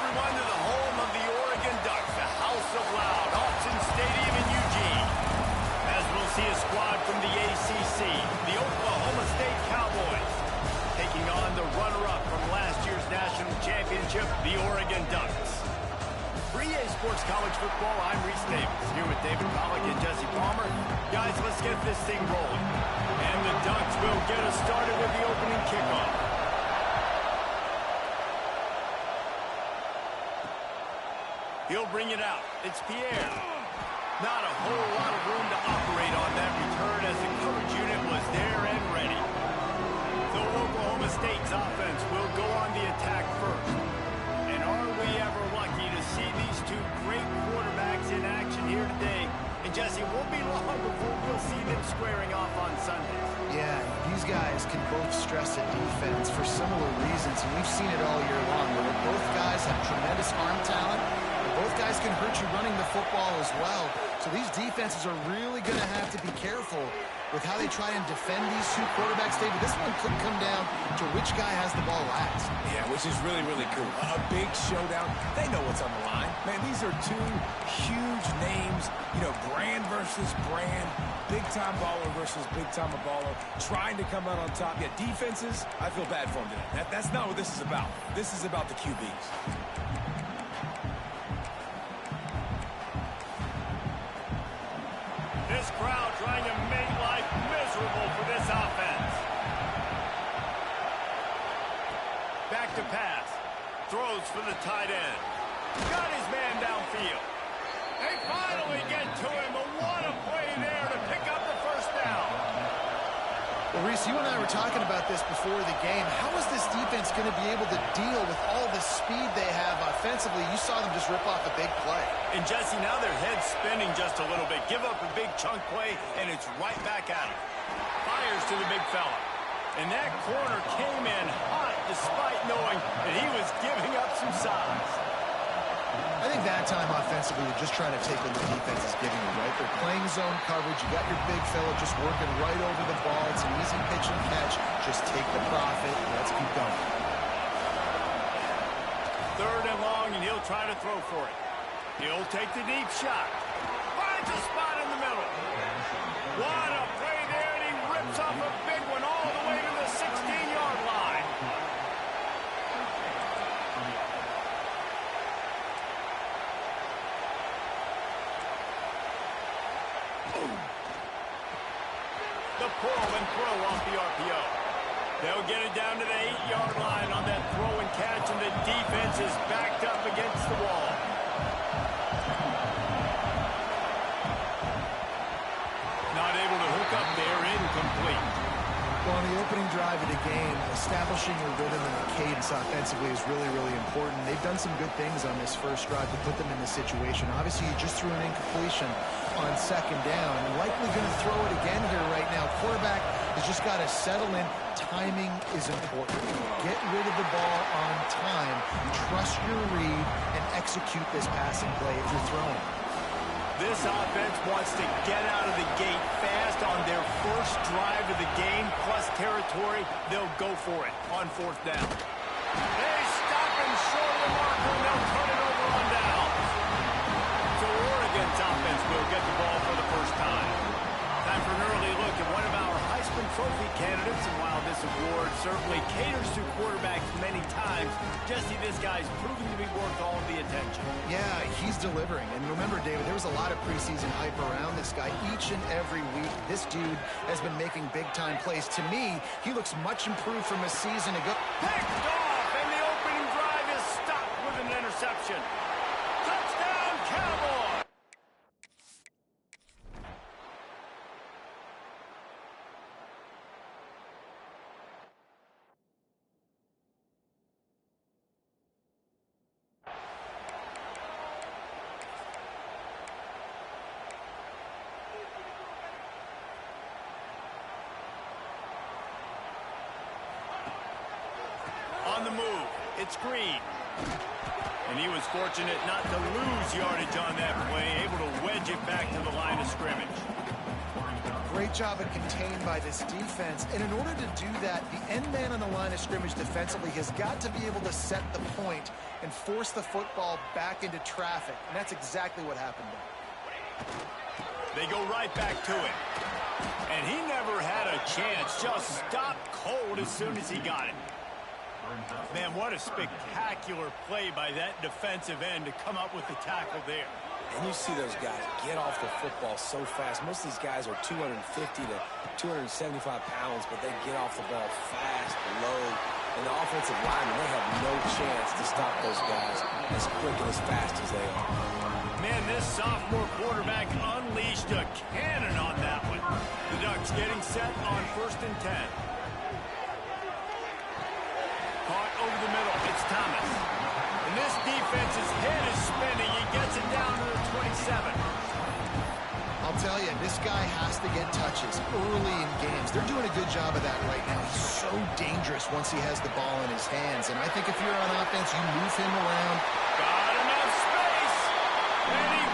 everyone to the home of the Oregon Ducks, the House of Loud, Autzen Stadium in Eugene. As we'll see a squad from the ACC, the Oklahoma State Cowboys, taking on the runner-up from last year's national championship, the Oregon Ducks. For EA Sports College Football, I'm Reese Davis, here with David Pollack and Jesse Palmer. Guys, let's get this thing rolling. And the Ducks will get us started with the opening kickoff. He'll bring it out. It's Pierre. Not a whole lot of room to operate on that return as the coverage unit was there and ready. So Oklahoma State's offense will go on the attack first. And are we ever lucky to see these two great quarterbacks in action here today? And Jesse, it won't be long before we'll see them squaring off on Sundays. Yeah, these guys can both stress a defense for similar reasons, and we've seen it all year long. Both guys have tremendous arm talent. Both guys can hurt you running the football as well. So these defenses are really going to have to be careful with how they try and defend these two quarterbacks. David, this one could come down to which guy has the ball last. Yeah, which is really, really cool. A big showdown. They know what's on the line. Man, these are two huge names. You know, brand versus brand. Big-time baller versus big-time baller. Trying to come out on top. Yeah, defenses, I feel bad for them today. That's not what this is about. This is about the QBs. This crowd trying to make life miserable for this offense. Back to pass. Throws for the tight end. Got his man downfield. They finally get to him, but what a play there to pick up the first down. Well, Reese, you and I were talking about this before the game. How is this defense going to be able to deal with all the speed they have offensively? You saw them just rip off a big play. And Jesse, now their head's spinning just a little bit. Give up a big chunk play, and it's right back at him. Fires to the big fella. And that corner came in hot despite knowing that he was giving up some size. I think that time offensively, you're just trying to take what the defense is giving you, right? They're playing zone coverage. You got your big fella just working right over the ball. It's an easy pitch and catch. Just take the profit. Let's keep going. Third and long, and he'll try to throw for it. He'll take the deep shot. Finds a spot in the middle. What a play there, and he rips off a big one all the way to the 16-yard line. The pull and throw off the RPO. They'll get it down to the 8-yard line on that throw and catch, and the defense is backed up against the wall. Not able to hook up there, incomplete. Well, on the opening drive of the game, establishing your rhythm and the cadence offensively is really, really important. They've done some good things on this first drive to put them in this situation. Obviously, you just threw an incompletion on second down. Likely going to throw it again here right now. Quarterback has just got to settle in. Timing is important. Get rid of the ball on time. Trust your read and execute this passing play if you're throwing. This offense wants to get out of the gate fast on their first drive of the game, plus territory. They'll go for it on fourth down. They stop him short of the marker, and they'll turn it over on downs. So Oregon's offense will get the ball for the first time. Time for an early look at one of our Heisman Trophy candidates, and while this award certainly caters to quarterbacks many times, Jesse, this guy's proven to be worth all the attention. Yeah, he's delivering. And remember, David, there was a lot of preseason hype around this guy. Each and every week, this dude has been making big-time plays. To me, he looks much improved from a season ago. Picked off, and the opening drive is stopped with an interception. Touchdown, Cowboys! On the move, it's Green. And he was fortunate not to lose yardage on that play, able to wedge it back to the line of scrimmage. Great Great job of contained by this defense. And in order to do that, the end man on the line of scrimmage defensively has got to be able to set the point and force the football back into traffic. And that's exactly what happened there. They go right back to it. And he never had a chance. Just stopped cold as soon as he got it. Man, what a spectacular play by that defensive end to come up with the tackle there. And you see those guys get off the football so fast. Most of these guys are 250 to 275 pounds, but they get off the ball fast, low. And the offensive linemen, they have no chance to stop those guys as quick and as fast as they are. Man, this sophomore quarterback unleashed a cannon on that one. The Ducks getting set on 1st and 10. Caught over the middle. It's Thomas. And this defense's head is spinning. He gets it down to the 27. I'll tell you, this guy has to get touches early in games. They're doing a good job of that right now. He's so dangerous once he has the ball in his hands. And I think if you're on offense, you move him around. Got enough space. And he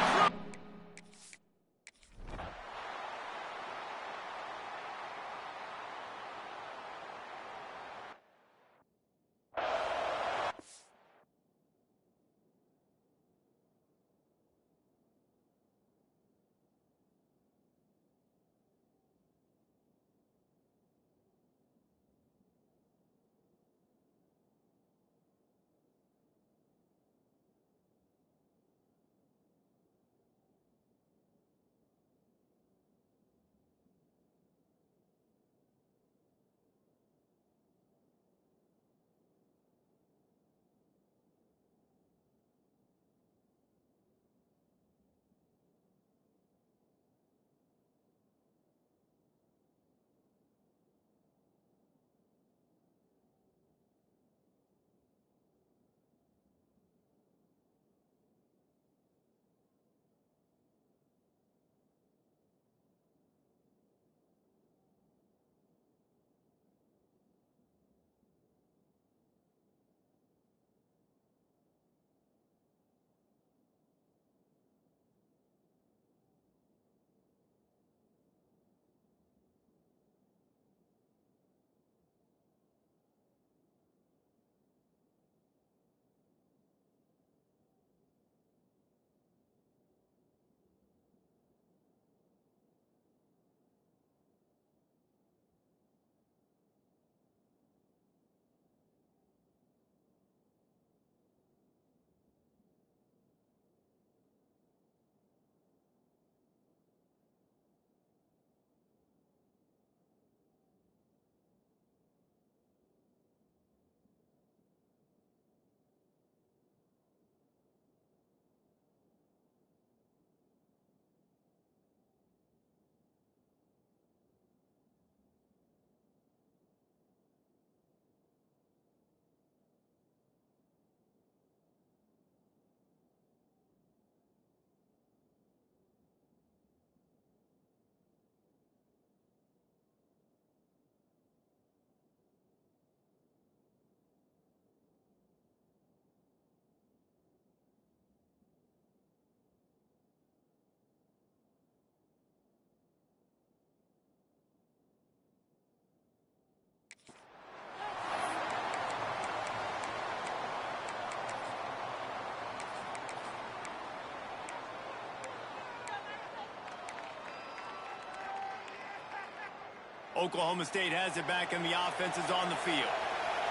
Oklahoma State has it back, and the offense is on the field.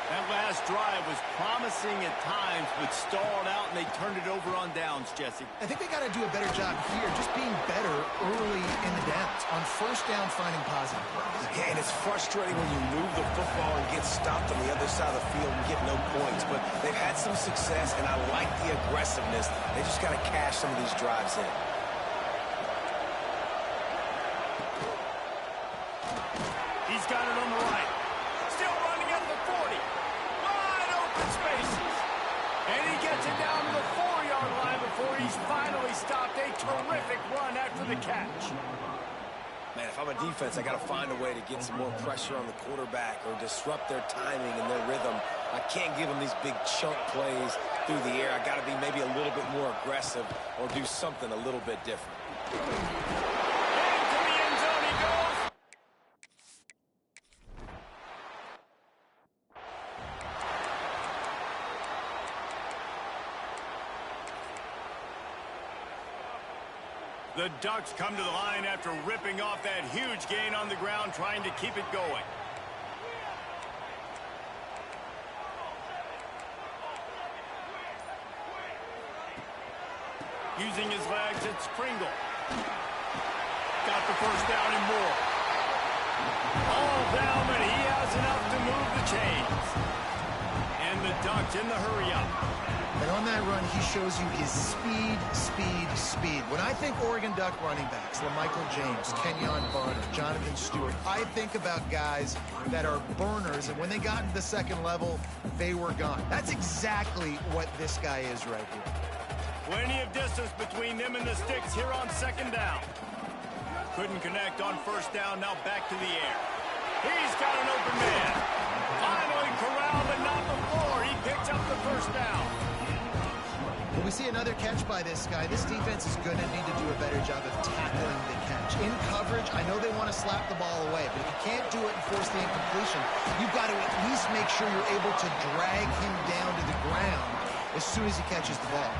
That last drive was promising at times, but stalled out, and they turned it over on downs, Jesse. I think they got to do a better job here, just being better early in the downs. On 1st down, finding positive plays. Yeah, and it's frustrating when you move the football and get stopped on the other side of the field and get no points. But they've had some success, and I like the aggressiveness. They just got to cash some of these drives in. He's got it on the right. Still running at the 40. Wide open spaces. And he gets it down to the 4-yard line before he's finally stopped. A terrific run after the catch. Man, if I'm a defense, I got to find a way to get some more pressure on the quarterback or disrupt their timing and their rhythm. I can't give them these big chunk plays through the air. I got to be maybe a little bit more aggressive or do something a little bit different. Into the end zone he goes. The Ducks come to the line after ripping off that huge gain on the ground, trying to keep it going. Using his legs, it's Pringle. Got the first down and more. All down, but he has enough to move the chains. And the Ducks in the hurry-up. And on that run, he shows you his speed, speed, speed. When I think Oregon Duck running backs, LaMichael James, Kenyon Barner, Jonathan Stewart, I think about guys that are burners, and when they got into the second level, they were gone. That's exactly what this guy is right here. Plenty of distance between them and the sticks here on second down. Couldn't connect on first down, now back to the air. He's got an open man. Finally corralled, but not before. He picks up the first down. When we see another catch by this guy, this defense is going to need to do a better job of tackling the catch. In coverage, I know they want to slap the ball away, but if you can't do it and force the incompletion, you've got to at least make sure you're able to drag him down to the ground as soon as he catches the ball.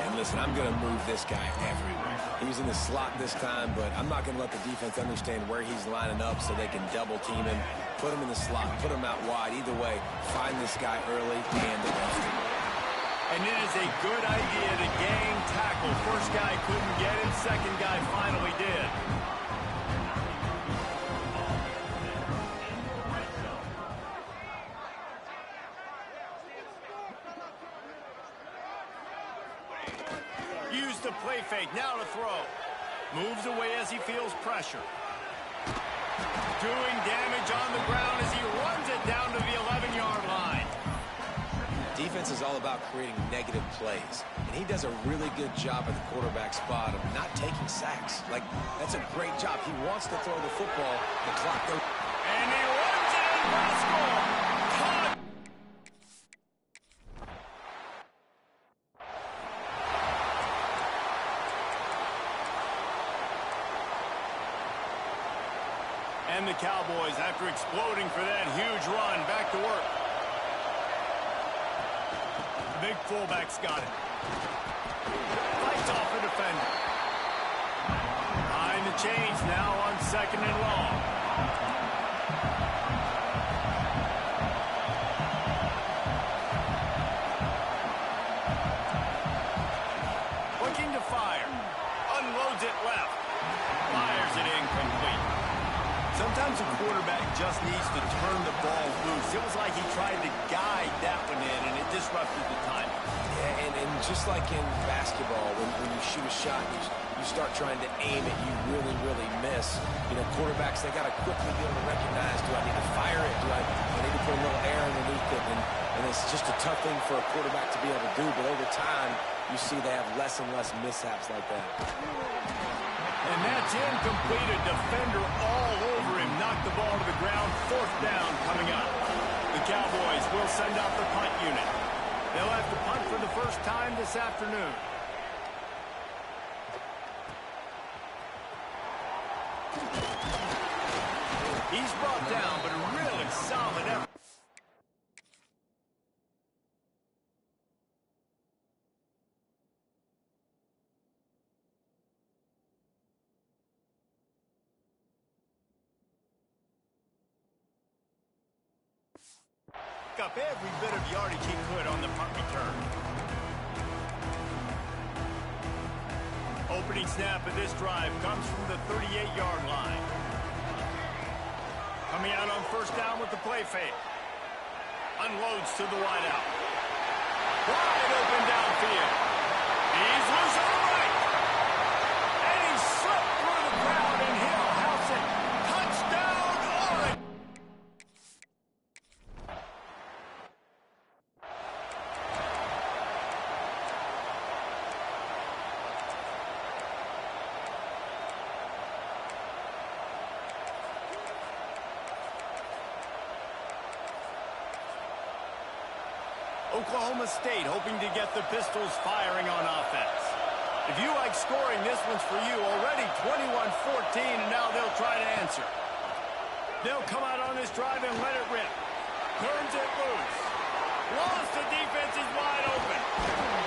And listen, I'm going to move this guy everywhere. He's in the slot this time, but I'm not going to let the defense understand where he's lining up so they can double team him, put him in the slot, put him out wide. Either way, find this guy early and arrest him. And it is a good idea to gang tackle. First guy couldn't get it, second guy finally did. Use the play fake, now to throw. Moves away as he feels pressure. Doing damage on the ground as he runs it down to the 11-yard line. Defense is all about creating negative plays, and he does a really good job at the quarterback spot of not taking sacks. Like, that's a great job. He wants to throw the football. The clock goes. And he runs it in for a score. Caught. And the Cowboys, after exploding for that huge run, back to work. Big fullback's got it. Fights off the defender. Behind the chains now on second and long. Looking to fire. Unloads it left. Fires it incomplete. Sometimes a quarterback just needs to turn the ball loose. It was like he tried to guide that one in, and it disrupted the timing. Yeah, and just like in basketball, when you shoot a shot, you start trying to aim it, you really miss. You know, quarterbacks, they got to quickly be able to recognize, do I need to fire it? Do I need to put a little air underneath it? And it's just a tough thing for a quarterback to be able to do, but over time, you see they have less and less mishaps like that. And that's incomplete. A defender all over him. Knocked the ball to the ground. Fourth down coming up. The Cowboys will send out the punt unit. They'll have to punt for the first time this afternoon. He's brought down, but a really solid effort. Up every bit of yardage he could on the punt return. Opening snap of this drive comes from the 38-yard line. Coming out on first down with the play fake. Unloads to the wideout. Wide open downfield. He's loose on the right. And he slipped through the crowd, and Hill house it. Touchdown, Oregon. Oklahoma State hoping to get the Pistols firing on offense. If you like scoring, this one's for you. Already 21-14, and now they'll try to answer. They'll come out on this drive and let it rip. Turns it loose. Lost, the defense is wide open.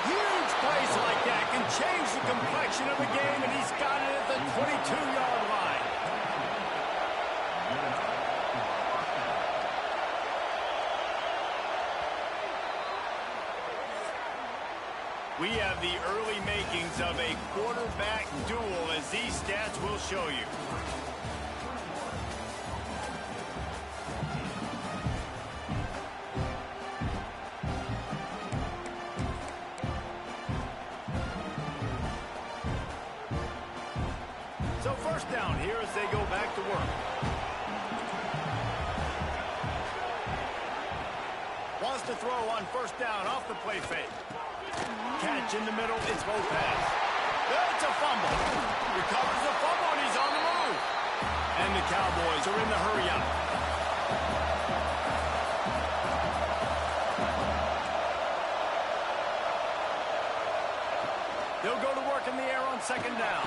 Huge plays like that can change the complexion of a game, and he's got it at the 22-yard line. We have the early makings of a quarterback duel, as these stats will show you. So first down here as they go back to work. Wants to throw on first down off the play fake. Catch in the middle, it's Lopez. It's a fumble. Recovers the fumble, and he's on the move. And the Cowboys are in the hurry-up. They'll go to work in the air on second down.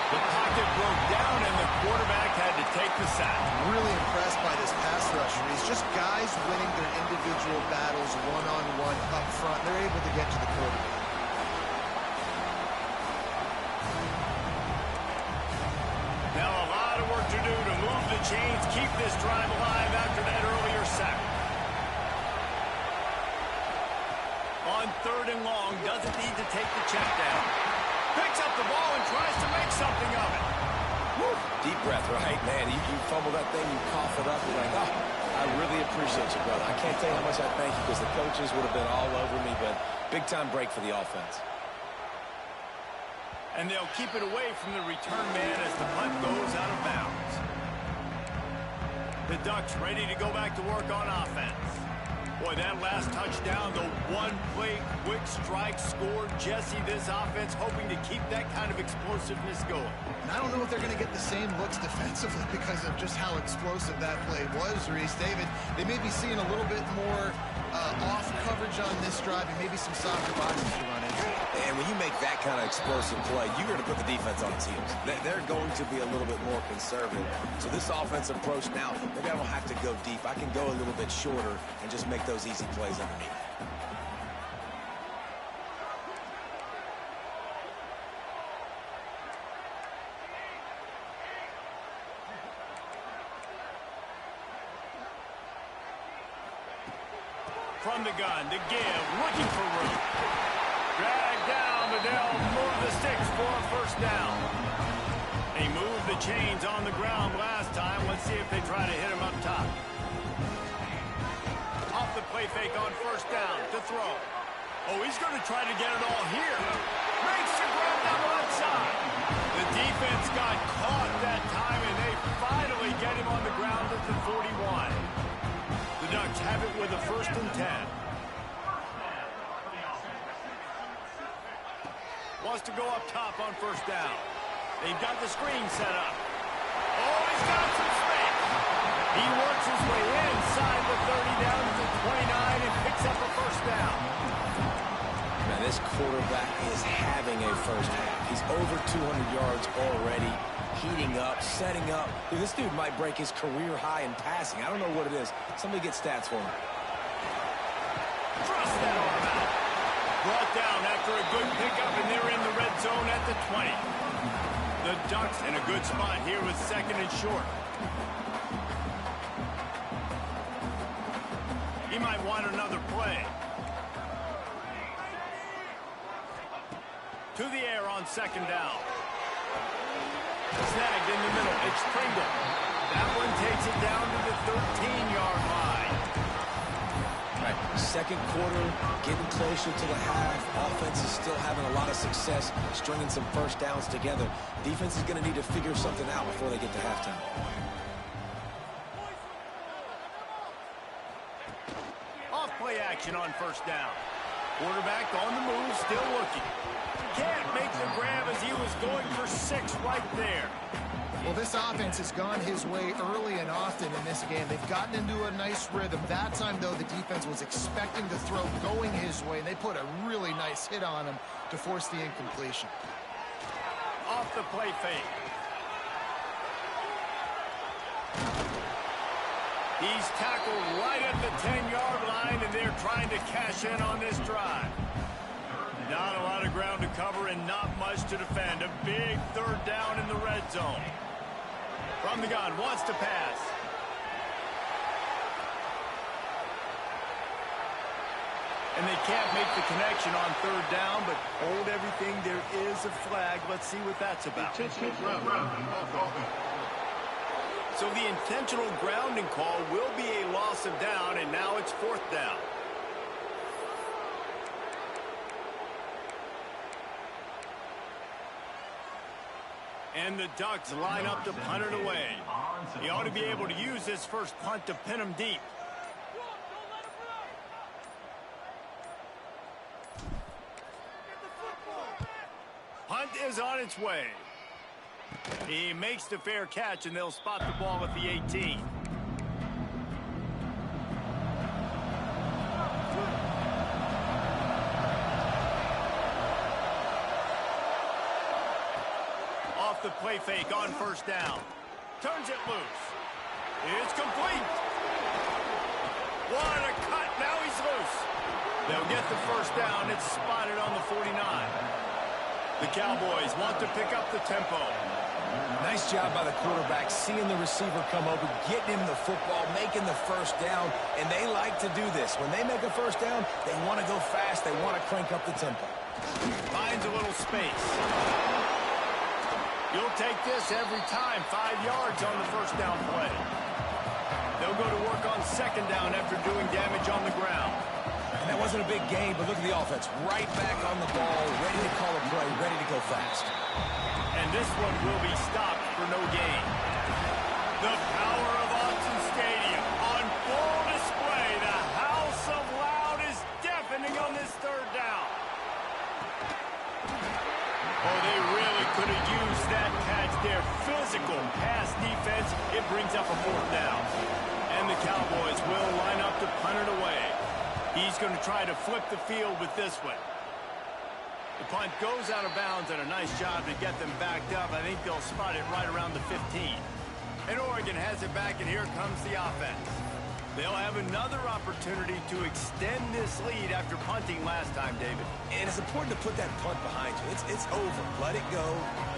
The pocket broke down, and the quarterback had to take the sack. Really impressed by this pass rusher. He's just guys winning their individual battles one-on-one up front. They're able to get to the quarterback. Now a lot of work to do to move the chains, keep this drive alive after that earlier sack. On third and long, doesn't need to take the check down. Picks up the ball and tries to make something of it. Woo. Deep breath, right, man? You fumble that thing, you cough it up, you're like, oh, I really appreciate you, brother. I can't tell you how much I thank you, because the coaches would have been all over me, but big-time break for the offense. And they'll keep it away from the return man as the punt goes out of bounds. The Ducks ready to go back to work on offense. Boy, that last touchdown, the one-play quick strike scored. Jesse, this offense hoping to keep that kind of explosiveness going. And I don't know if they're going to get the same looks defensively because of just how explosive that play was, Reese. David, they may be seeing a little bit more off coverage on this drive and maybe some softer boxes to run into. And when you make that kind of explosive play, you're going to put the defense on its heels. They're going to be a little bit more conservative. So this offensive approach now, maybe I don't have to go deep. I can go a little bit shorter and just make those easy plays underneath. From the gun to give, looking for room. Drag down, but they'll move the sticks for a first down. They moved the chains on the ground last time. Let's see if they try to hit him up top. Off the play fake on first down to throw. Oh, he's going to try to get it all here. Makes the grab down the left side. The defense got caught that time, and they finally get him on the ground at the 41. The Ducks have it with a 1st and 10. Wants to go up top on first down. They've got the screen set up. Oh, he's got some space. He works his way inside the 30 down to the 29 and picks up a first down. Man, this quarterback is having a first half. He's over 200 yards already. Heating up, setting up. Dude, this dude might break his career high in passing. I don't know what it is. Somebody get stats for him. Thrust that arm out. Brought down after a good pickup, and they're in the red zone at the 20. The Ducks in a good spot here with 2nd and short. He might want another play. To the air on 2nd down. Snagged in the middle. It's Pringle. That one takes it down to the 13-yard line. Right. Second quarter, getting closer to the half. Offense is still having a lot of success stringing some first downs together. Defense is going to need to figure something out before they get to halftime. Off play action on first down. Quarterback on the move, still looking. Can't make the grab as he was going for 6 right there. Well, this offense has gone his way early and often in this game. They've gotten into a nice rhythm. That time, though, the defense was expecting the throw going his way, and they put a really nice hit on him to force the incompletion. Off the play fake. He's tackled right at the 10-yard line, and they're trying to cash in on this drive. Not a lot of ground to cover and not much to defend. A big third down in the red zone. From the gun, wants to pass. And they can't make the connection on third down, but hold everything. There is a flag. Let's see what that's about. So the intentional grounding call will be a loss of down, and now it's fourth down. And the Ducks line up to punt it away. He ought to be able to use this first punt to pin him deep. Punt is on its way. He makes the fair catch, and they'll spot the ball at the 18. Off the play fake on first down. Turns it loose. It's complete. What a cut. Now he's loose. They'll get the first down. It's spotted on the 49. The Cowboys want to pick up the tempo. Nice job by the quarterback, seeing the receiver come over, getting him the football, making the first down, and they like to do this. When they make a first down, they want to go fast. They want to crank up the tempo. Finds a little space. You'll take this every time. 5 yards on the first down play. They'll go to work on second down after doing damage on the ground. And that wasn't a big gain, but look at the offense. Right back on the ball, ready to call a play, ready to go fast. And this one will be stopped for no gain. The power of Austin Stadium on full display. The house of loud is deafening on this third down. Oh, they really could have used that catch there. Physical pass defense. It brings up a fourth down. And the Cowboys will line up to punt it away. He's going to try to flip the field with this one. The punt goes out of bounds, and a nice job to get them backed up. I think they'll spot it right around the 15. And Oregon has it back, and here comes the offense. They'll have another opportunity to extend this lead after punting last time, David. And it's important to put that punt behind you. It's over. Let it go.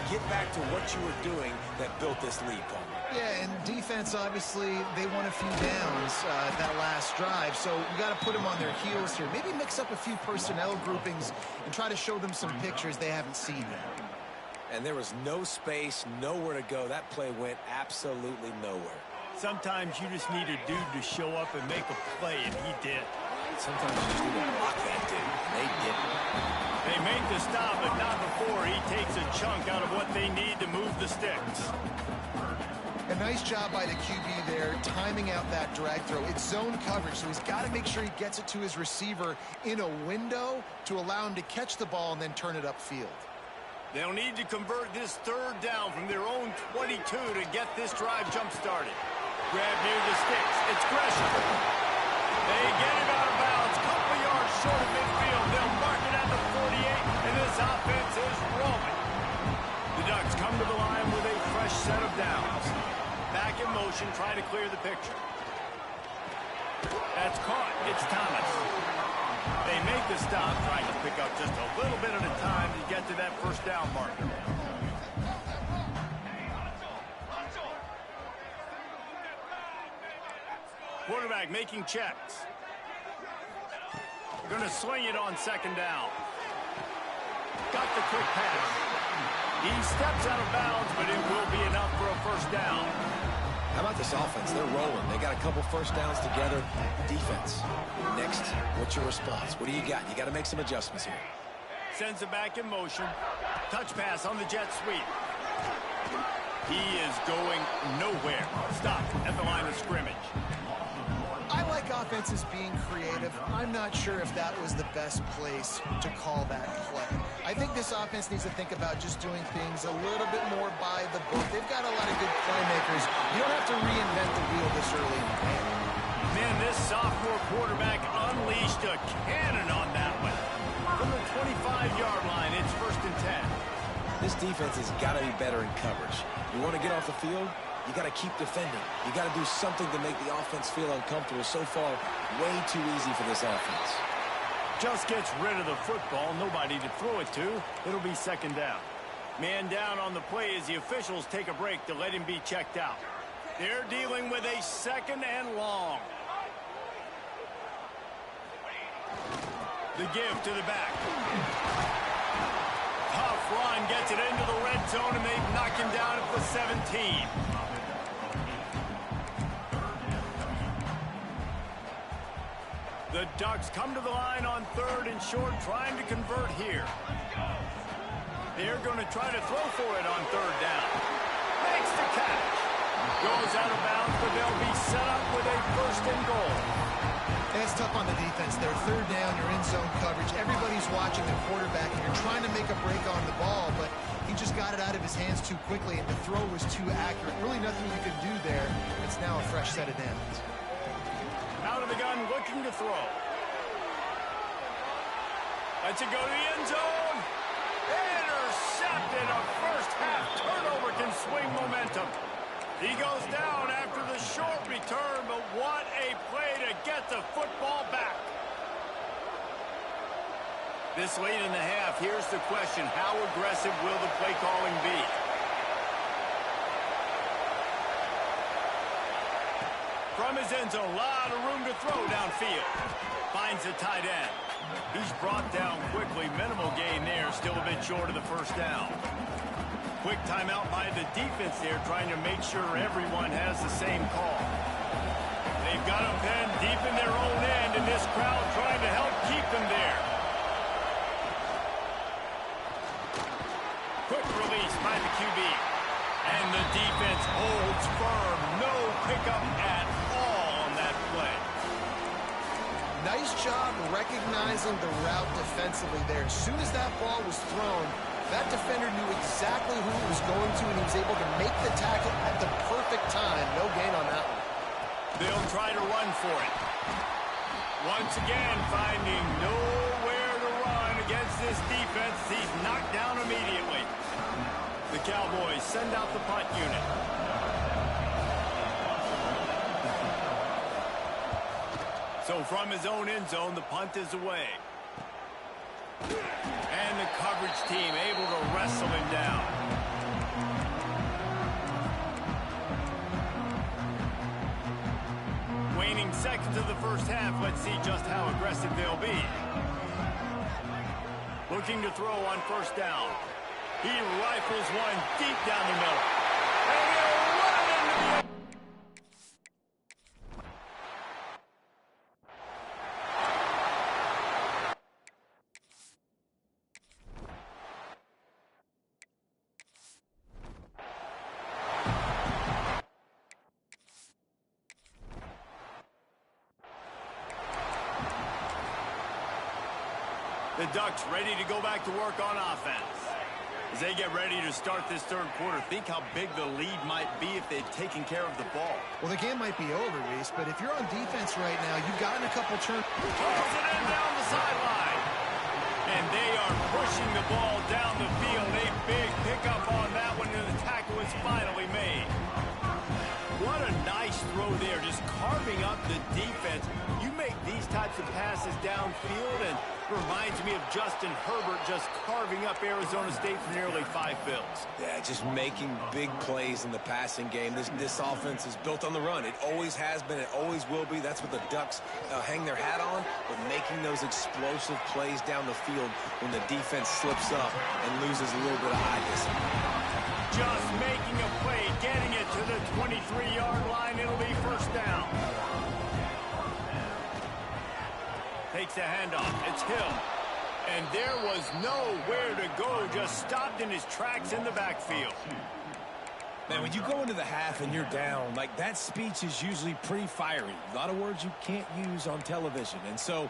Get back to what you were doing that built this lead, Paul. Yeah, and defense, obviously, they won a few downs that last drive, so you got to put them on their heels here. Maybe mix up a few personnel groupings and try to show them some pictures they haven't seen yet. And there was no space, nowhere to go. That play went absolutely nowhere. Sometimes you just need a dude to show up and make a play, and he did. Sometimes you just need to block that dude. They didn't. They make the stop, but not before he takes a chunk out of what they need to move the sticks. A nice job by the QB there, timing out that drag throw. It's zone coverage, so he's got to make sure he gets it to his receiver in a window to allow him to catch the ball and then turn it upfield. They'll need to convert this third down from their own 22 to get this drive jump-started. Grab near the sticks. It's Gresham. They get him out of bounds. Couple yards short of midfield. They'll mark it at the 48, and this offense is rolling. The Ducks come to the line with a fresh set of downs. Back in motion, trying to clear the picture. That's caught. It's Thomas. They make the stop, trying to pick up just a little bit at a time to get to that first down marker. Quarterback making checks. Going to sling it on second down. Got the quick pass. He steps out of bounds, but it will be enough for a first down. How about this offense? They're rolling. They got a couple first downs together. Defense. Next, what's your response? What do you got? You got to make some adjustments here. Sends it back in motion. Touch pass on the jet sweep. He is going nowhere. Stop at the line of scrimmage. I like offenses being creative. I'm not sure if that was the best place to call that play. I think this offense needs to think about just doing things a little bit more by the book. They've got a lot of good playmakers. You don't have to reinvent the wheel this early in the game. Man, this sophomore quarterback unleashed a cannon on that one. From the 25-yard line, it's 1st and 10. This defense has got to be better in coverage. You want to get off the field? You got to keep defending. You got to do something to make the offense feel uncomfortable. So far, way too easy for this offense. Just gets rid of the football. Nobody to throw it to. It'll be second down. Man down on the play as the officials take a break to let him be checked out. They're dealing with a second and long. The give to the back. Tough run gets it into the red zone, and they've knocked him down at the 17. The Ducks come to the line on third and short, trying to convert here. They're going to try to throw for it on third down. Makes the catch. Goes out of bounds, but they'll be set up with a first and goal. And it's tough on the defense. They're third down, you're in zone coverage. Everybody's watching the quarterback, and you're trying to make a break on the ball, but he just got it out of his hands too quickly, and the throw was too accurate. Really nothing you could do there. It's now a fresh set of downs. Out of the gun, looking to throw. Lets it go to the end zone. Intercepted. A first half turnover can swing momentum. He goes down after the short return, but what a play to get the football back. This late in the half, here's the question. How aggressive will the play calling be? From his end zone, a lot of room to throw downfield. Finds the tight end. He's brought down quickly. Minimal gain there. Still a bit short of the first down. Quick timeout by the defense there, trying to make sure everyone has the same call. They've got them pinned deep in their own end, and this crowd trying to help keep them there. Quick release by the QB. And the defense holds firm. No pickup at all on that play. Nice job recognizing the route defensively there. As soon as that ball was thrown, that defender knew exactly who it was going to, and he was able to make the tackle at the perfect time. No gain on that one. They'll try to run for it. Once again, finding nowhere to run against this defense. He's knocked down immediately. The Cowboys send out the punt unit. So from his own end zone, the punt is away. And the coverage team able to wrestle him down. Waning seconds of the first half. Let's see just how aggressive they'll be. Looking to throw on first down. He rifles one deep down the middle. And he'll run it into the... The Ducks ready to go back to work on offense. As they get ready to start this third quarter, think how big the lead might be if they'd taken care of the ball. Well, the game might be over, Reese, but if you're on defense right now, you've gotten a couple turns. Throws it in down the sideline. And they are pushing the ball down the field. A big pickup on that one, and the tackle is finally made. What a nice throw there, just carving up the defense. You make these types of passes downfield, and reminds me of Justin Herbert just carving up Arizona State for nearly 5 fills. Yeah, just making big plays in the passing game. This offense is built on the run. It always has been. It always will be. That's what the Ducks hang their hat on, but making those explosive plays down the field when the defense slips up and loses a little bit of eye discipline. Just making a play, getting it to the 23-yard line. It'll be first down. Takes the handoff. It's Hill. And there was nowhere to go. Just stopped in his tracks in the backfield. Man, when you go into the half and you're down, like that speech is usually pretty fiery. A lot of words you can't use on television. And so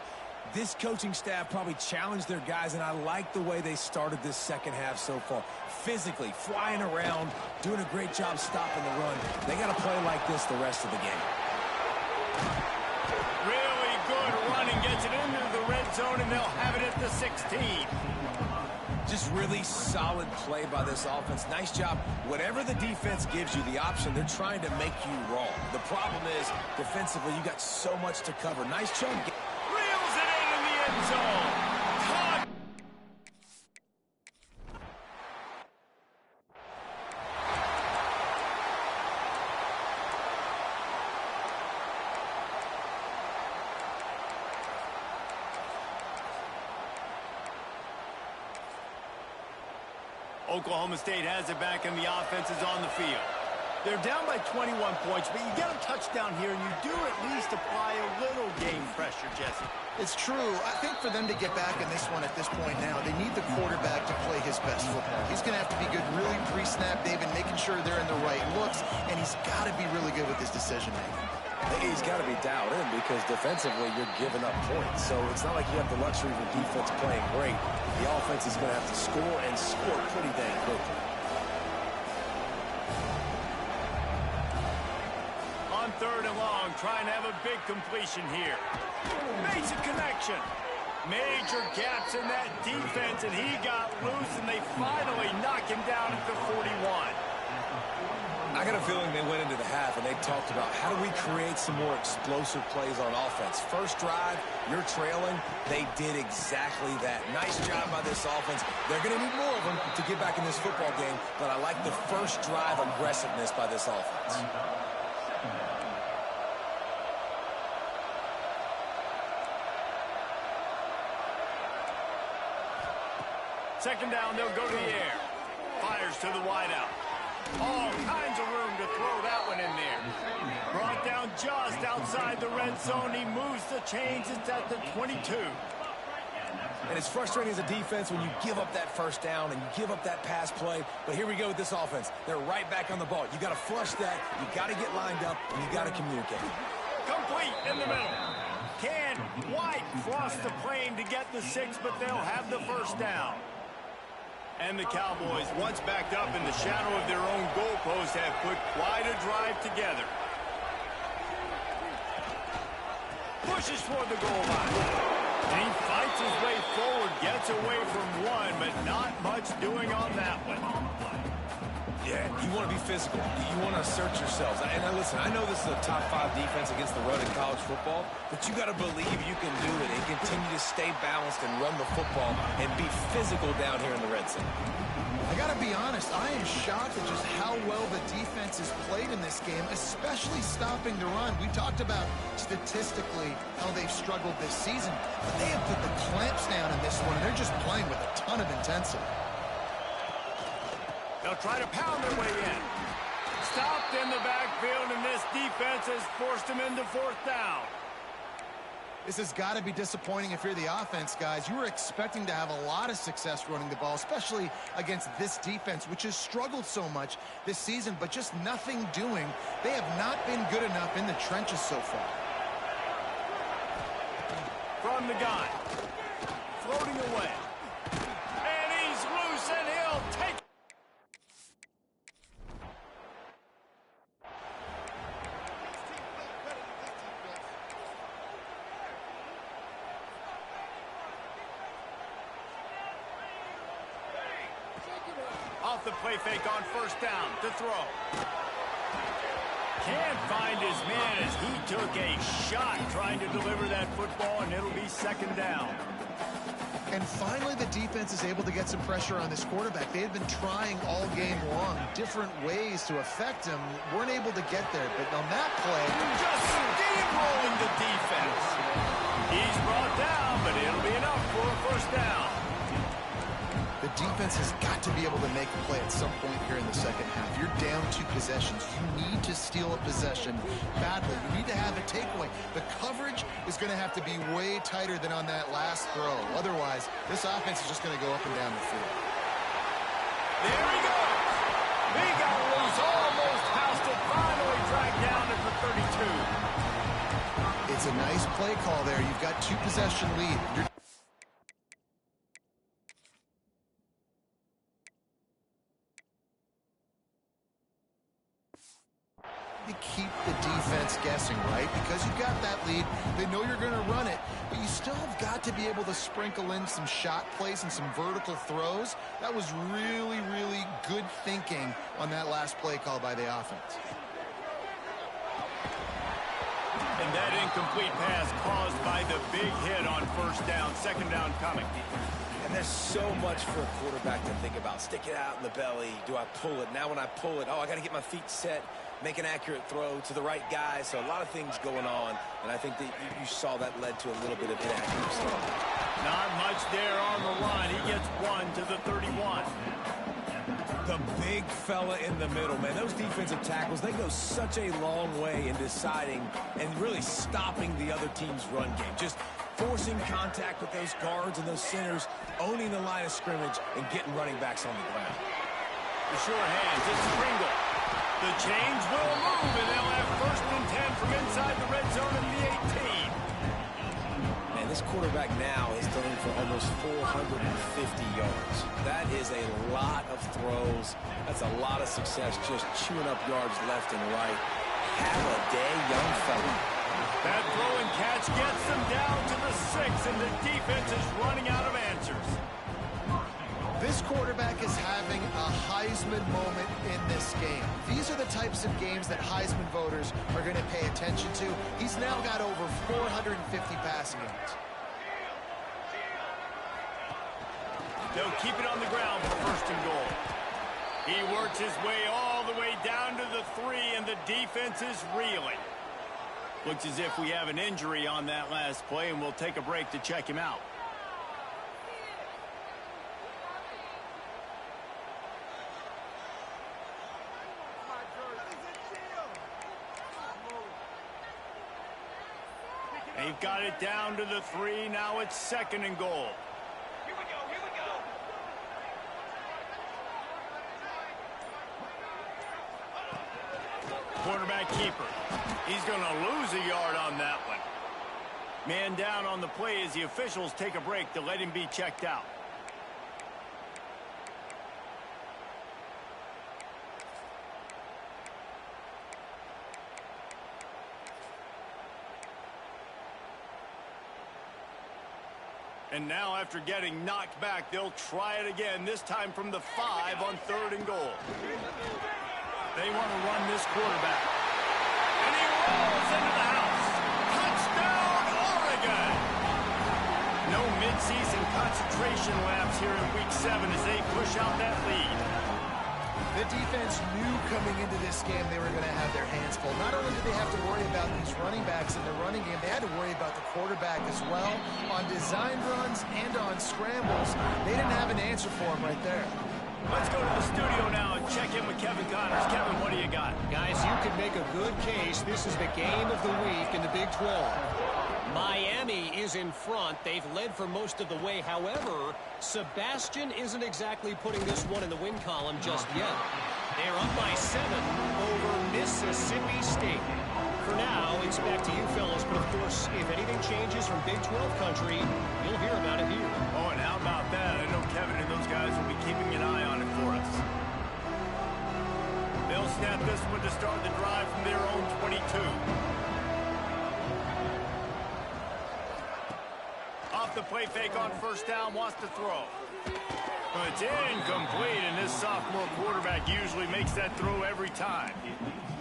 this coaching staff probably challenged their guys, and I like the way they started this second half so far. Physically, flying around, doing a great job stopping the run. They got to play like this the rest of the game. Really good running, gets it into the red zone, and they'll have it at the 16. Just really solid play by this offense. Nice job. Whatever the defense gives you the option, they're trying to make you wrong. The problem is, defensively, you got so much to cover. Nice job. Reels it in the end zone. Caught. Oklahoma State has it back, and the offense is on the field. They're down by 21 points, but you get a touchdown here, and you do at least apply a little game pressure, Jesse. It's true. I think for them to get back in this one at this point now, they need the quarterback to play his best football. He's going to have to be good really pre-snap, David, making sure they're in the right looks, and he's got to be really good with his decision-making. He's got to be dialed in because defensively you're giving up points. So it's not like you have the luxury of the defense playing great. The offense is going to have to score and score pretty dang quickly. On 3rd and long, trying to have a big completion here. Makes a connection. Major gaps in that defense, and he got loose, and they finally knock him down at the 41. I got a feeling they went into the half and they talked about how do we create some more explosive plays on offense. First drive, you're trailing. They did exactly that. Nice job by this offense. They're going to need more of them to get back in this football game, but I like the first drive aggressiveness by this offense. Second down, they'll go to the air. Fires to the wideout. All kinds of room to throw that one in there. Brought down just outside the red zone. He moves the chains. It's at the 22. And it's frustrating as a defense when you give up that first down and you give up that pass play. But here we go with this offense. They're right back on the ball. You got to flush that. You got to get lined up, and you got to communicate. Complete in the middle. Can White cross the plane to get the 6, but they'll have the first down. And the Cowboys, once backed up in the shadow of their own goalpost, have put quite a drive together. Pushes toward the goal line. And he fights his way forward, gets away from one, but not much doing on that one. Yeah, you want to be physical. You want to assert yourselves. And listen, I know this is a top 5 defense against the run in college football, but you got to believe you can do it and continue to stay balanced and run the football and be physical down here in the red zone. I got to be honest, I am shocked at just how well the defense has played in this game, especially stopping the run. We talked about statistically how they've struggled this season, but they have put the clamps down in this one, and they're just playing with a ton of intensity. They'll try to pound their way in. Stopped in the backfield, and this defense has forced them into 4th down. This has got to be disappointing if you're the offense, guys. You were expecting to have a lot of success running the ball, especially against this defense, which has struggled so much this season, but just nothing doing. They have not been good enough in the trenches so far. From the gun. Floating away. And he's loose, and he'll take. Off the play fake on 1st down to throw. Can't find his man as he took a shot trying to deliver that football, and it'll be 2nd down. And finally, the defense is able to get some pressure on this quarterback. They had been trying all game long, different ways to affect him. Weren't able to get there, but on that play... Just steamrolling the defense. He's brought down, but it'll be enough for a 1st down. The defense has got to be able to make a play at some point here in the second half. You're down 2 possessions. You need to steal a possession badly. You need to have a takeaway. The coverage is going to have to be way tighter than on that last throw. Otherwise, this offense is just going to go up and down the field. There he goes. He got loose, almost housed it, finally dragged down at the 32. It's a nice play call there. You've got 2 possession lead. You're to keep the defense guessing, right? Because you've got that lead, they know you're going to run it, but you still have got to be able to sprinkle in some shot plays and some vertical throws. That was really, really good thinking on that last play call by the offense. And that incomplete pass caused by the big hit on first down. Second down coming. And there's so much for a quarterback to think about. Stick it out in the belly. Do I pull it? Now when I pull it, oh, I got to get my feet set, make an accurate throw to the right guy. So a lot of things going on, and I think that you saw that led to a little bit of inaccuracy. Not much there on the line. He gets one to the 31. The big fella in the middle, man. Those defensive tackles, they go such a long way in deciding and really stopping the other team's run game. Just forcing contact with those guards and those centers, owning the line of scrimmage, and getting running backs on the ground. The sure hands, it's Pringle. The chains will move, and they'll have first and 10 from inside the red zone at the 18. Man, this quarterback now is throwing for almost 450 yards. That is a lot of throws. That's a lot of success, just chewing up yards left and right. Have a day, young fella. That throw and catch gets them down to the 6, and the defense is running out of answers. This quarterback is having a Heisman moment in this game. These are the types of games that Heisman voters are going to pay attention to. He's now got over 450 passing yards. They'll keep it on the ground for first and goal. He works his way all the way down to the 3, and the defense is reeling. Looks as if we have an injury on that last play, and we'll take a break to check him out. They've got it down to the 3. Now it's second and goal. Here we go, here we go. Quarterback keeper. He's going to lose a yard on that one. Man down on the play as the officials take a break to let him be checked out. And now, after getting knocked back, they'll try it again, this time from the 5 on third and goal. They want to run this quarterback. And he rolls into the house. Touchdown, Oregon! No midseason concentration lapse here in Week 7 as they push out that lead. The defense knew coming into this game they were going to have their hands full. Not only did they have to worry about these running backs in the running game, they had to worry about the quarterback as well. On design runs and on scrambles, they didn't have an answer for him right there. Let's go to the studio now and check in with Kevin Connors. Kevin, what do you got? Guys, you could make a good case. This is the game of the week in the Big 12. Miami is in front. They've led for most of the way. However, Sebastian isn't exactly putting this one in the win column just yet. They're up by 7 over Mississippi State. For now, it's back to you fellas, but of course, if anything changes from Big 12 country, you'll hear about it here. Oh, and how about that? I know Kevin and those guys will be keeping an eye on it for us. They'll snap this one to start the drive from their own 22. Off the play fake on first down, wants to throw. It's incomplete, and this sophomore quarterback usually makes that throw every time.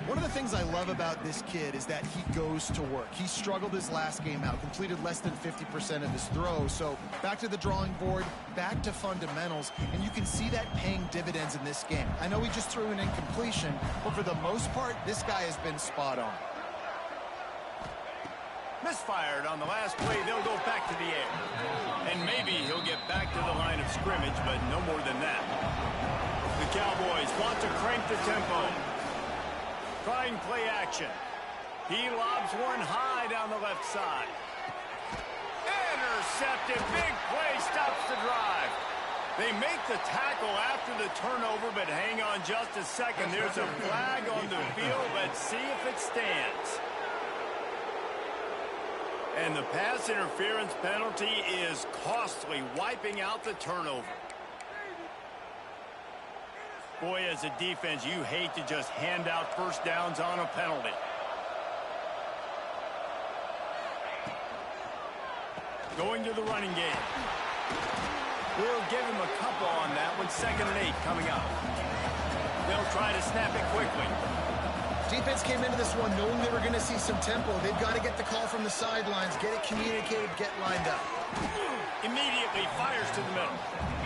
One of the things I love about this kid is that he goes to work. He struggled his last game out, completed less than 50% of his throws. So back to the drawing board, back to fundamentals, and you can see that paying dividends in this game. I know he just threw an incompletion, but for the most part, this guy has been spot on. Misfired on the last play, they'll go back to the air. And maybe he'll get back to the line of scrimmage, but no more than that. The Cowboys want to crank the tempo. Trying play action. He lobs one high down the left side. Intercepted. Big play stops the drive. They make the tackle after the turnover, but hang on just a second. There's a flag on the field. Let's see if it stands. And the pass interference penalty is costly, wiping out the turnover. Boy, as a defense, you hate to just hand out first downs on a penalty. Going to the running game. We'll give him a couple on that one. 2nd and 8 coming up. They'll try to snap it quickly. Defense came into this one knowing they were going to see some tempo. They've got to get the call from the sidelines, get it communicated, get lined up. Immediately fires to the middle.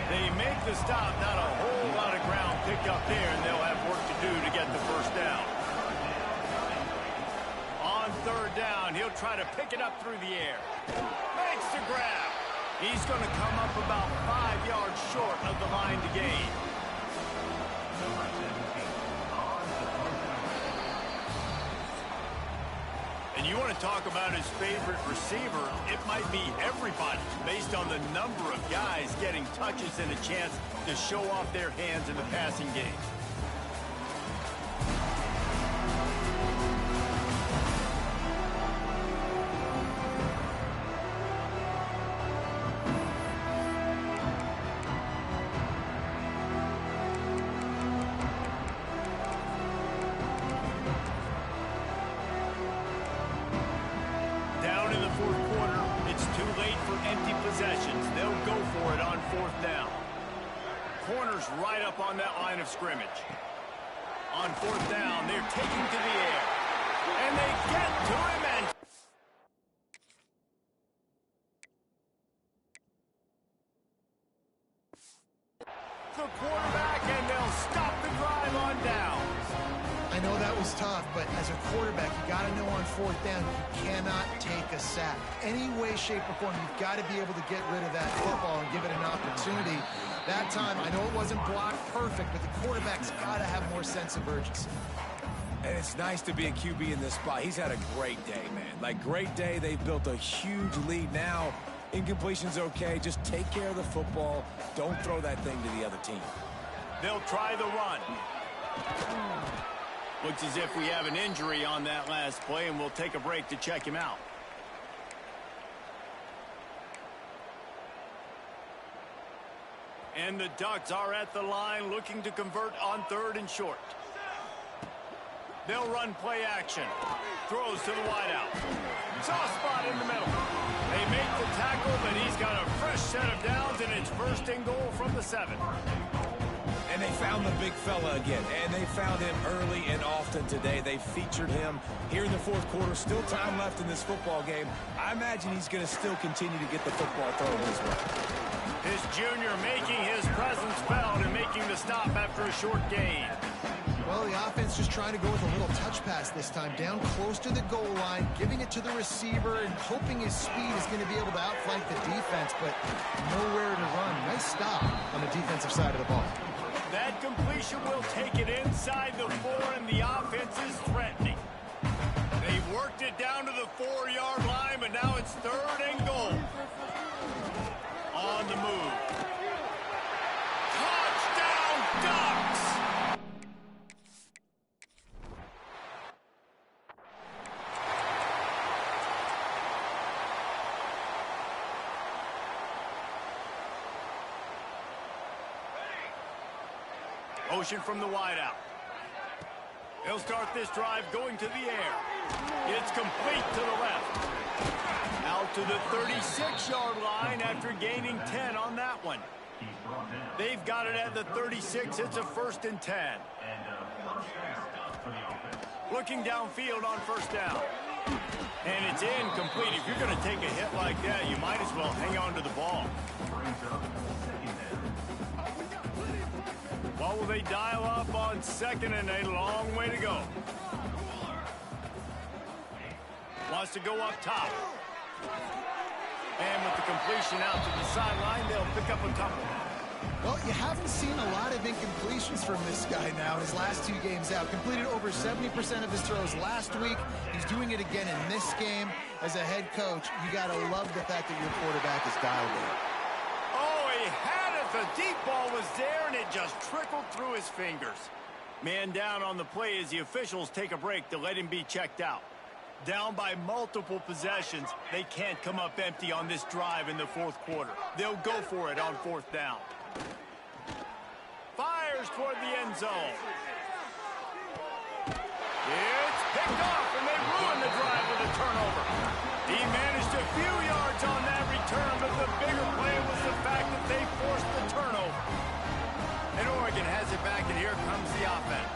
They make the stop. Not a whole lot of ground picked up there, and they'll have work to do to get the first down. On 3rd down, he'll try to pick it up through the air. Makes the grab. He's going to come up about 5 yards short of the line to gain. And you want to talk about his favorite receiver, it might be everybody based on the number of guys getting touches and a chance to show off their hands in the passing game. Corners right up on that line of scrimmage. On 4th down, they're taking to the air. And they get to him and... the quarterback, and they'll stop the drive on down. I know that was tough, but as a quarterback, you got to know on 4th down, you cannot take a sack. Any way, shape, or form, you've got to be able to get rid of that football and give it an opportunity. That time, I know it wasn't blocked perfect, but the quarterback's got to have more sense of urgency. And it's nice to be a QB in this spot. He's had a great day, man. Like, great day. They've built a huge lead now. Incompletion's okay. Just take care of the football. Don't throw that thing to the other team. They'll try the run. Looks as if we have an injury on that last play, and we'll take a break to check him out. And the Ducks are at the line looking to convert on 3rd and short. They'll run play action. Throws to the wideout. Soft spot in the middle. They make the tackle, but he's got a fresh set of downs, and it's 1st and goal from the 7. And they found the big fella again, and they found him early and often today. They featured him here in the 4th quarter. Still time left in this football game. I imagine he's going to still continue to get the football thrown his way. This junior making his presence felt and making the stop after a short gain. Well, the offense just trying to go with a little touch pass this time, down close to the goal line, giving it to the receiver and hoping his speed is going to be able to outflank the defense, but nowhere to run. Nice stop on the defensive side of the ball. That completion will take it inside the 4, and the offense is threatening. They've worked it down to the 4-yard line, but now it's 3rd and goal. On the move. Touchdown, Ducks! Motion from the wideout. He'll start this drive going to the air. It's complete to the left. Out to the 36-yard line after gaining 10 on that one. They've got it at the 36. It's a 1st and 10. Looking downfield on 1st down. And it's incomplete. If you're going to take a hit like that, you might as well hang on to the ball. What will they dial up on 2nd and a long way to go? Wants to go up top. And with the completion out to the sideline, they'll pick up a couple. Well, you haven't seen a lot of incompletions from this guy now. His last 2 games out. Completed over 70% of his throws last week. He's doing it again in this game. As a head coach, you got to love the fact that your quarterback is dialed in. Oh, he had it. The deep ball was there, and it just trickled through his fingers. Man down on the play as the officials take a break to let him be checked out. Down by multiple possessions, they can't come up empty on this drive in the 4th quarter. They'll go for it on 4th down. Fires toward the end zone. It's picked off, and they ruin the drive with a turnover. He managed a few yards on that return, the offense.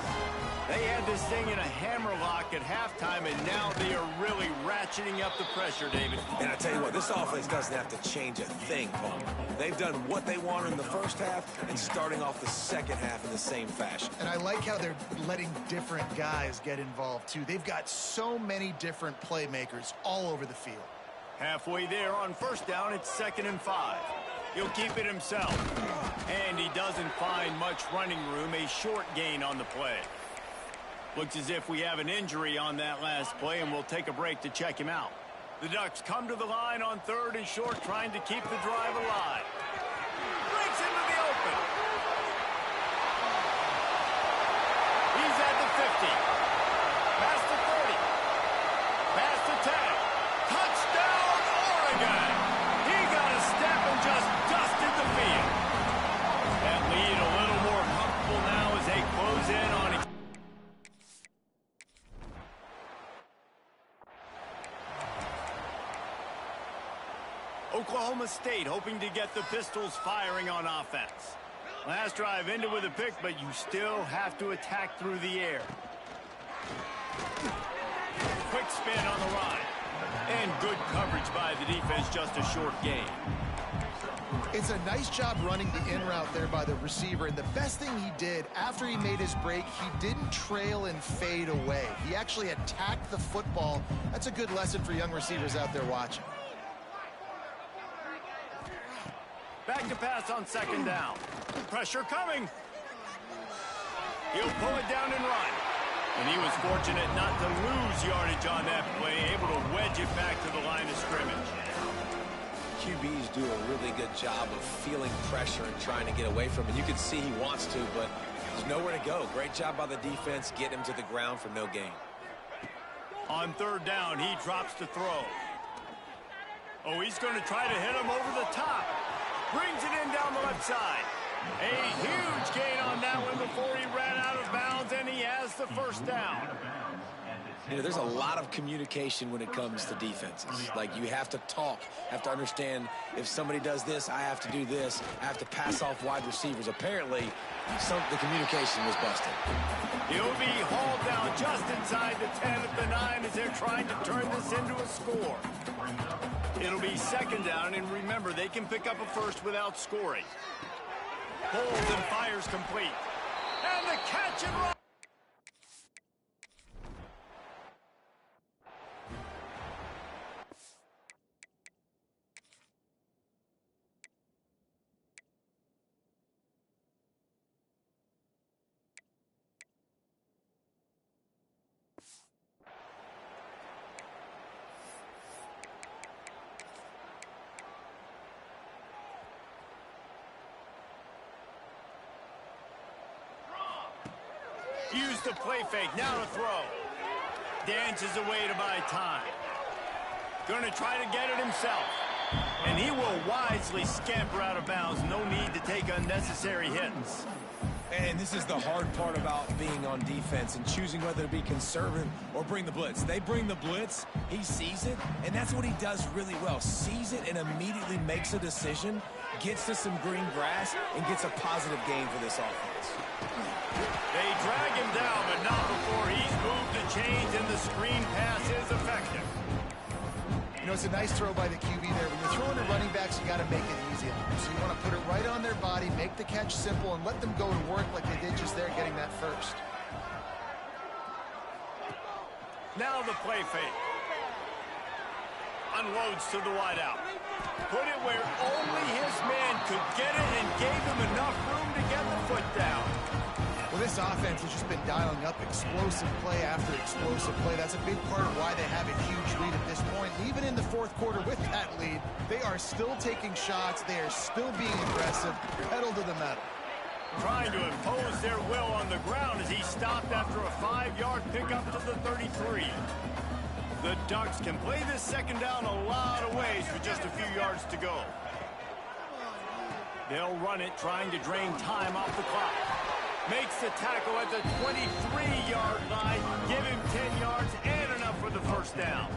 They had this thing in a hammerlock at halftime, and now they are really ratcheting up the pressure, David. And I tell you what, this offense doesn't have to change a thing, Paul. They've done what they wanted in the first half and starting off the second half in the same fashion. And I like how they're letting different guys get involved, too. They've got so many different playmakers all over the field. Halfway there on first down, it's 2nd and 5. He'll keep it himself. And he doesn't find much running room, a short gain on the play. Looks as if we have an injury on that last play, and we'll take a break to check him out. The Ducks come to the line on 3rd and short, trying to keep the drive alive. Breaks into the open. He's at the 50. Past the 30. Past the 10. Touchdown, Oregon! He got a step and just dusted the field. That lead a little more comfortable now as they close in on it. Oklahoma State hoping to get the Pistols firing on offense. Last drive ended with a pick, but you still have to attack through the air. Quick spin on the line. And good coverage by the defense, just a short gain. It's a nice job running the in route there by the receiver, and the best thing he did after he made his break, he didn't trail and fade away. He actually attacked the football. That's a good lesson for young receivers out there watching. Back to pass on 2nd down. Pressure coming. He'll pull it down and run. And he was fortunate not to lose yardage on that play, able to wedge it back to the line of scrimmage. QBs do a really good job of feeling pressure and trying to get away from it. You can see he wants to, but there's nowhere to go. Great job by the defense, get him to the ground for no gain. On 3rd down, he drops to throw. Oh, he's going to try to hit him over the top. Brings it in down the left side. A huge gain on that one before he ran out of bounds, and he has the 1st down. You know, there's a lot of communication when it comes to defenses. Like, you have to talk, have to understand if somebody does this, I have to do this. I have to pass off wide receivers. Apparently, the communication was busted. He'll be hauled down just inside the 10 at the 9 as they're trying to turn this into a score. It'll be 2nd down, and remember, they can pick up a first without scoring. Holds and fires complete. And the catch and run. Use the play fake, now to throw. Dances away to buy time. Gonna try to get it himself. And he will wisely scamper out of bounds. No need to take unnecessary hits. And this is the hard part about being on defense and choosing whether to be conservative or bring the blitz. They bring the blitz, he sees it, and that's what he does really well. Sees it and immediately makes a decision, gets to some green grass, and gets a positive gain for this offense. They drag him down, but not before he's moved the chains, and the screen pass is effective. You know, it's a nice throw by the QB there. When you're throwing to running backs, you got to make it easy. So you want to put it right on their body, make the catch simple, and let them go to work like they did just there, getting that first. Now the play fake. Unloads to the wideout. Put it where only his man could get it and gave him enough room to get the foot down. Well, this offense has just been dialing up explosive play after explosive play. That's a big part of why they have a huge lead at this point. Even in the 4th quarter with that lead, they are still taking shots. They are still being aggressive, pedal to the metal. Trying to impose their will on the ground as he stopped after a 5-yard pickup to the 33. The Ducks can play this 2nd down a lot of ways with just a few yards to go. They'll run it, trying to drain time off the clock. Makes the tackle at the 23-yard line. Give him 10 yards and enough for the 1st down.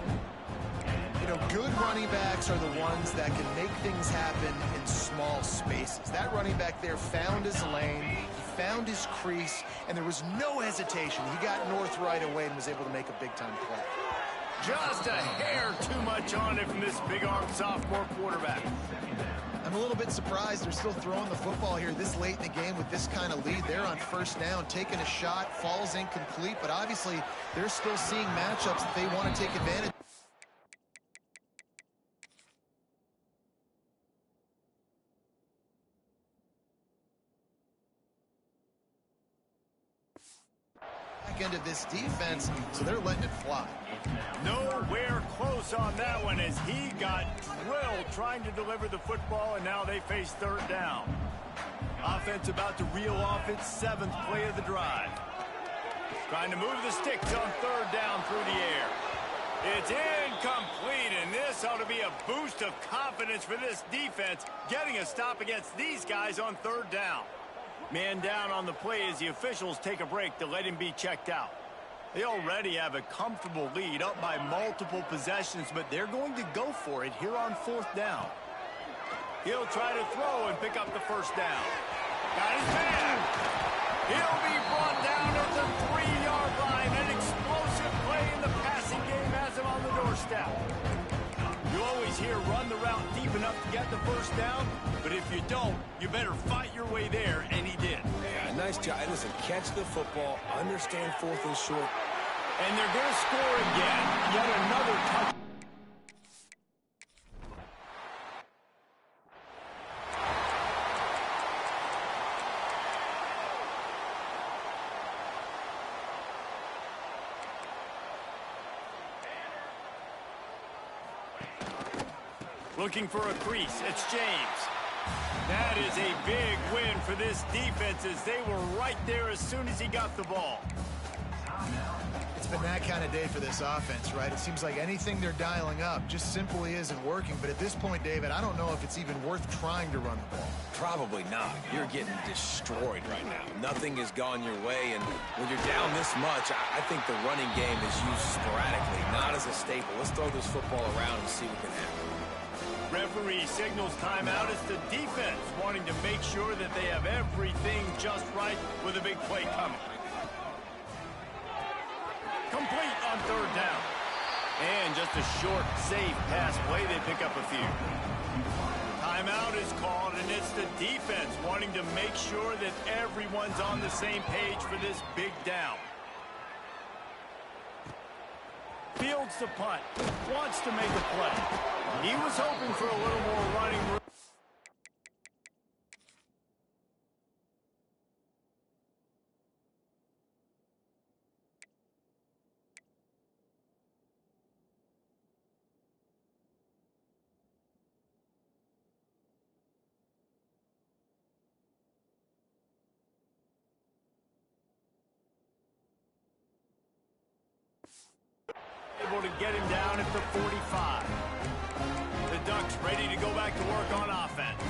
You know, good running backs are the ones that can make things happen in small spaces. That running back there found his lane, he found his crease, and there was no hesitation. He got north right away and was able to make a big-time play. Just a hair too much on it from this big-armed sophomore quarterback. I'm a little bit surprised they're still throwing the football here this late in the game with this kind of lead. They're on first down, taking a shot, falls incomplete, but obviously they're still seeing matchups that they want to take advantage. Back end of this defense, so they're letting it fly. Nowhere close on that one as he got drilled trying to deliver the football, and now they face third down. Offense about to reel off its 7th play of the drive. Trying to move the sticks on third down through the air. It's incomplete, and this ought to be a boost of confidence for this defense, getting a stop against these guys on third down. Man down on the play as the officials take a break to let him be checked out. They already have a comfortable lead, up by multiple possessions, but they're going to go for it here on fourth down. He'll try to throw and pick up the first down. Got his man. He'll be brought down at the 3-yard line. An explosive play in the passing game has him on the doorstep. You always hear run the route deep enough to get the first down, but if you don't, you better fight your way there, and he did. Yeah, nice job. Listen, catch the football, understand fourth and short. And they're going to score again. Yet another touchdown. Looking for a crease. It's James. That is a big win for this defense as they were right there as soon as he got the ball. It's been that kind of day for this offense, right? It seems like anything they're dialing up just simply isn't working. But at this point, David, I don't know if it's even worth trying to run the ball. Probably not. You're getting destroyed right now. Nothing has gone your way, and when you're down this much, I think the running game is used sporadically, not as a staple. Let's throw this football around and see what can happen. Referee signals timeout. It's the defense wanting to make sure that they have everything just right with a big play coming. Complete on third down. And just a short, safe pass play. They pick up a few. Timeout is called, and it's the defense wanting to make sure that everyone's on the same page for this big down. Fields the punt. Wants to make a play. He was hoping for a little more running room. Able to get him down at the 45. The Ducks ready to go back to work on offense.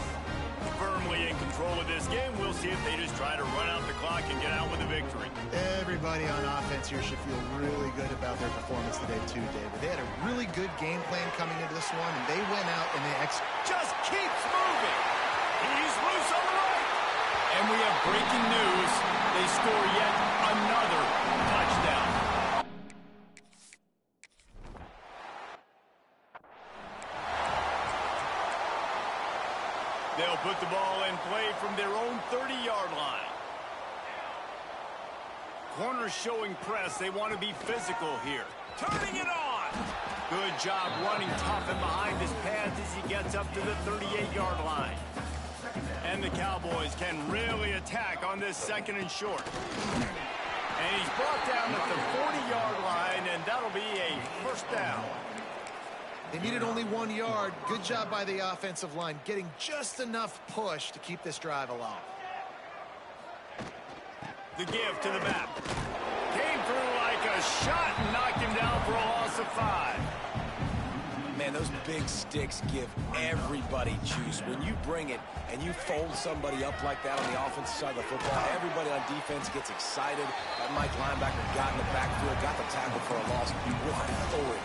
Firmly in control of this game. We'll see if they just try to run out the clock and get out with a victory. Everybody on offense here should feel really good about their performance today too, David. They had a really good game plan coming into this one, and they went out and they just keeps moving. He's loose on the right. And we have breaking news. They score yet another touchdown. They'll put the ball in play from their own 30-yard line. Corners showing press. They want to be physical here. Turning it on. Good job running tough and behind his pads as he gets up to the 38-yard line. And the Cowboys can really attack on this second and short. And he's brought down at the 40-yard line, and that'll be a first down. They needed only 1 yard. Good job by the offensive line, getting just enough push to keep this drive alive. The give to the back. Came through like a shot and knocked him down for a loss of 5. Man, those big sticks give everybody juice. When you bring it and you fold somebody up like that on the offensive side of the football, everybody on defense gets excited. That Mike linebacker got in the backfield, got the tackle for a loss with authority.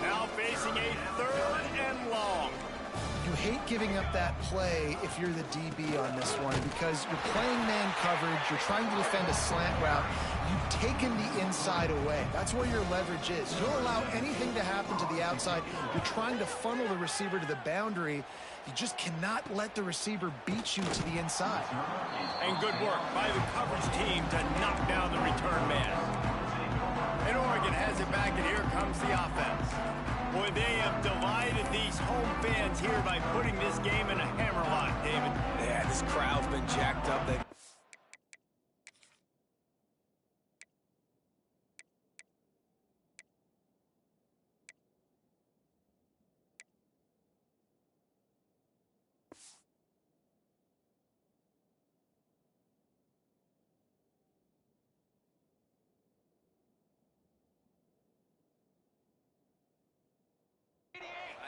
Now facing a 3rd and long. You hate giving up that play if you're the DB on this one because you're playing man coverage, you're trying to defend a slant route, you've taken the inside away. That's where your leverage is. You'll allow anything to happen to the outside. You're trying to funnel the receiver to the boundary. You just cannot let the receiver beat you to the inside. And good work by the coverage team to knock down the return man. And Oregon has it back, and here comes the offense. Boy, they have delighted these home fans here by putting this game in a hammerlock, David. Yeah, this crowd's been jacked up.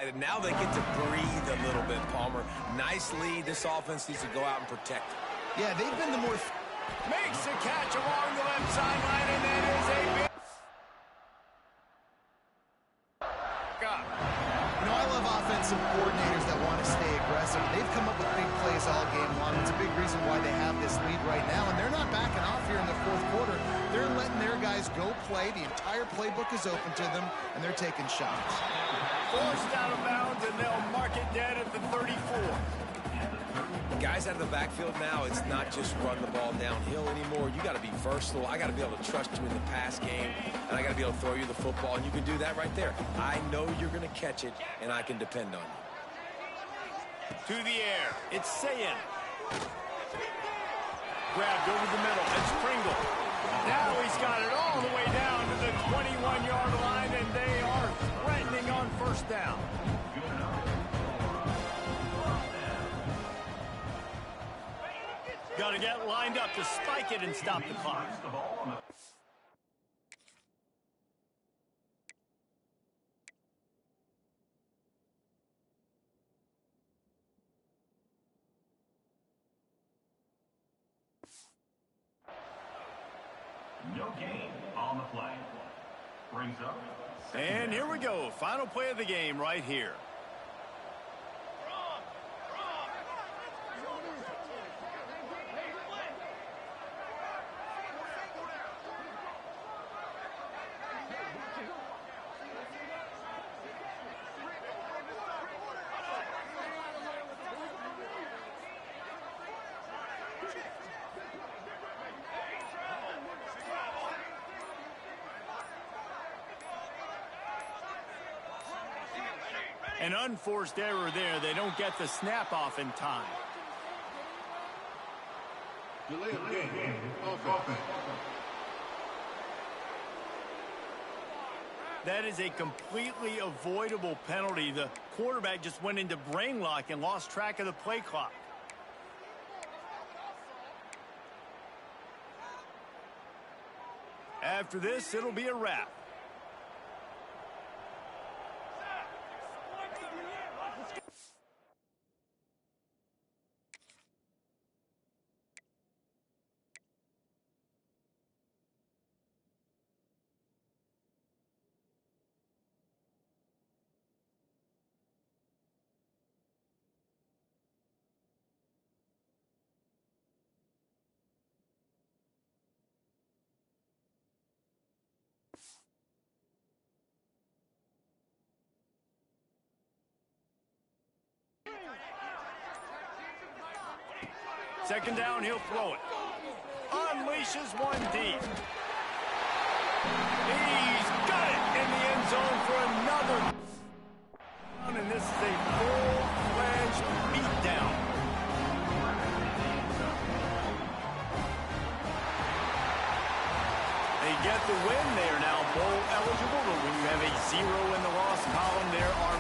And now they get to breathe a little bit, Palmer. Nice lead. This offense needs to go out and protect it. Yeah, they've been the more... Makes a catch along the left sideline, and that is a big... You know, I love offensive coordinators that want to stay aggressive. They've come up with big plays all game long. It's a big reason why they have this lead right now, and they're not backing off here in the fourth quarter. They're letting their guys go play. The entire playbook is open to them, and they're taking shots. Forced out of bounds, and they'll mark it dead at the 34. Guys out of the backfield now, it's not just run the ball downhill anymore. You got to be versatile. I got to be able to trust you in the pass game, and I got to be able to throw you the football, and you can do that right there. I know you're going to catch it, and I can depend on you. To the air, it's Sayin. Grabbed over the middle, it's Pringle. Now he's got it all the way down to the 21-yard line, and they are threatening on first down. Got to get lined up to spike it and stop the clock. No gain on the play. Brings up. And here we go. Final play of the game right here. An unforced error there. They don't get the snap off in time. Delay of game. Offense. That is a completely avoidable penalty. The quarterback just went into brain lock and lost track of the play clock. After this, it'll be a wrap. Second down, he'll throw it. Unleashes one deep. He's got it in the end zone for another. And this is a full-fledged beatdown. They get the win. They are now bowl eligible, but when you have a 0 in the loss column, there are